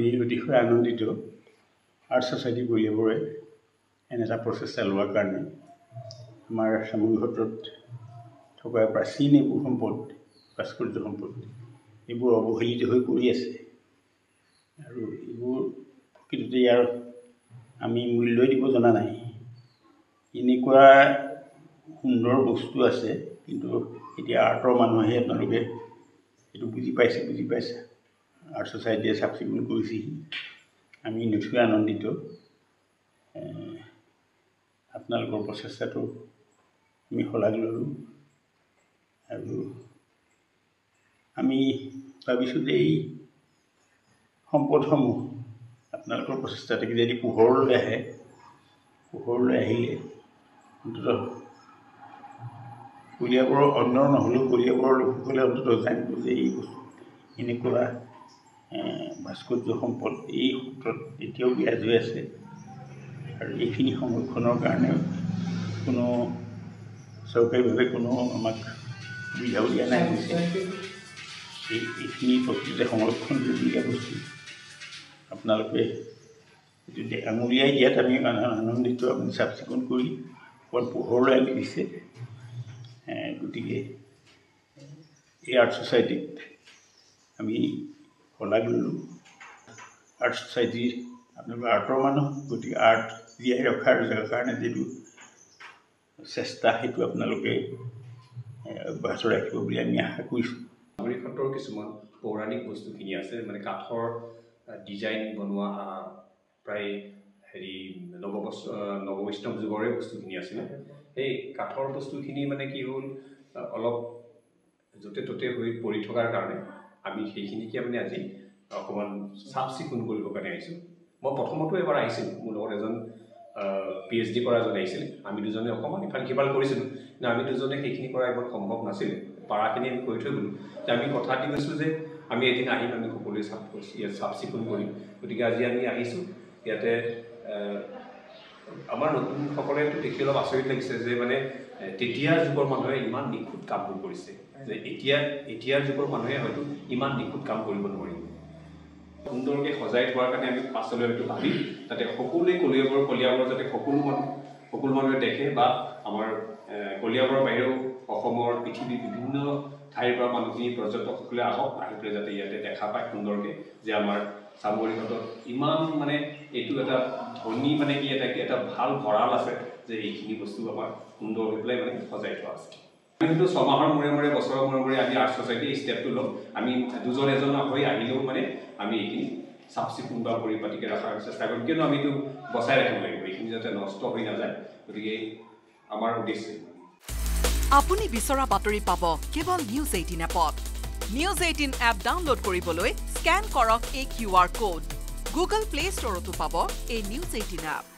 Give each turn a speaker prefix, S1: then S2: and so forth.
S1: আমি অতিশয় আনন্দিত আৰ্ট ছ'চাইটি কলিয়াবৰে এনে এটা প্ৰচেষ্টা লোৱাৰ কাৰণে আমাৰ চামগুৰি সত্ৰত থকা প্ৰাচীন এইবোৰ সম্পদ ভাস্কৰ্য সম্পদ এইবোৰ অৱহেলিত হৈ পৰি আছে আৰু এইবোৰ প্ৰকৃততে ইয়াৰ আমি মূল্য দিব জনা নাই এনেকুৱা সুন্দৰ বস্তু আছে কিন্তু এতিয়া আৰ্টৰ মানুহে আপোনালোকে এইটো বুজি পাইছে আৰ্ট ছ'চাইটিয়ে চাফ চিকুণ কৰিছেহি আমি নিশ্চয় আনন্দিত আপোনালোকৰ প্ৰচেষ্টাটো আমি শলাগ ল'লোঁ আৰু আমি ভাবিছোঁ যে এই সম্পদসমূহ আপোনালোকৰ প্ৰচেষ্টাতে যদি পোহৰলৈ আহিলে অন্ততঃ কলিয়াবৰৰ অন্য নহ'লেও কলিয়াবৰৰ লোকসকলে অন্ততঃ জানিব যে এই বস্তু এনেকুৱা ভাস্কৰ্য সম্পদ এই সূত্ৰত এতিয়াও বিৰাজ হৈ আছে আৰু এইখিনি সংৰক্ষণৰ কাৰণে কোনো চৰকাৰীভাৱে কোনো আমাক সুবিধাও দিয়া নাই এইখিনি প্ৰকৃততে সংৰক্ষণ কৰিবলগীয়া বস্তু আপোনালোকে আঙুলিয়াই দিয়াত আমি আনন্দিত আপুনি চাফ চিকুণ কৰি অকণ পোহৰলৈ আনি দিছে গতিকে এই আৰ্ট ছ'চাইটিক আমি শলাগ ল'লোঁ আৰ্ট ছ'চাইটিৰ আপোনালোকৰ আৰ্টৰ মানুহ গতিকে আৰ্ট জীয়াই ৰখাৰ কাৰণে যিটো চেষ্টা সেইটো আপোনালোকে অব্যাহত ৰাখিব বুলি আমি আশা কৰিছোঁ
S2: চামগুৰি সত্ৰৰ কিছুমান পৌৰাণিক বস্তুখিনি আছে মানে কাঠৰ ডিজাইন বনোৱা প্ৰায় নৱবৈষ্ণৱ যুগৰে বস্তুখিনি আছিলে সেই কাঠৰ বস্তুখিনি মানে কি হ'ল অলপ য'তে ত'তে হৈ পৰি থকাৰ কাৰণে আমি সেইখিনিকে মানে আজি অকণমান চাফ চিকুণ কৰিবৰ কাৰণে আহিছোঁ মই প্ৰথমতো এবাৰ আহিছিলোঁ মোৰ লগত এজন PhD কৰা এজন আহিছিল আমি দুজনে অকণমান ইফাল সিফাল কৰিছিলোঁ কিন্তু আমি দুজনে সেইখিনি কৰা ইমান সম্ভৱ নাছিলে পাৰাখিনি আমি কৰি থৈ গ'লোঁ যে আমি কথা দি গৈছোঁ যে আমি এদিন আহিম আমি সকলোৱে চাফ চিকুণ কৰিম গতিকে আজি আমি আহিছোঁ ইয়াতে আমাৰ নতুনসকলেতো দেখি অলপ আচৰিত লাগিছে যে মানে তেতিয়াৰ যুগৰ মানুহে ইমান নিখুঁত কামবোৰ কৰিছে যে এতিয়াৰ যুগৰ মানুহে হয়তো ইমান নিখুঁত কাম কৰিব নোৱাৰিব সুন্দৰকৈ সজাই থোৱাৰ কাৰণে আমি পাছলৈ হয়তো ভাবি যাতে সকলোৱে কলিয়াবৰ যাতে সকলো মানুহে দেখে বা আমাৰ কলিয়াবৰৰ বাহিৰেও অসমৰ পৃথিৱীৰ বিভিন্ন ঠাইৰ পৰা মানুহখিনি পৰ্যটকসকলে আহক আহি পেলাই যাতে ইয়াতে দেখা পায় সুন্দৰকৈ যে আমাৰ চামগুৰি সত্ৰত ইমান মানে এইটো এটা ধনী মানে কি এটা ভাল ভঁৰাল আছে যে এইখিনি বস্তু আমাৰ সুন্দৰ হৈ পেলাই মানে সজাই থোৱা আছে আমি হয়তো ছমাহৰ মূৰে বছৰৰ মূৰে আমি আৰ্ট ছ'চাইটি এই ষ্টেপটো লওঁ আমি দুজন এজন হৈ আহিলেও মানে আমি এইখিনি চাফ চিকুণ বা পৰিপাটিকৈ ৰখাৰ চেষ্টা কৰিম কিয়নো আমিতো বচাই ৰাখিব লাগিব এইখিনি যাতে নষ্ট হৈ নাযায় গতিকে আমাৰ উদ্দেশ্য
S3: আপুনি বিচৰা বাতৰি পাব কেৱল নিউজ 18 এপত নিউজ 18 এপ ডাউনলোড কৰিবলৈ স্কেন কৰক এই QR কোড গুগল প্লে ষ্টৰতো পাব এই নিউজ 18 এপ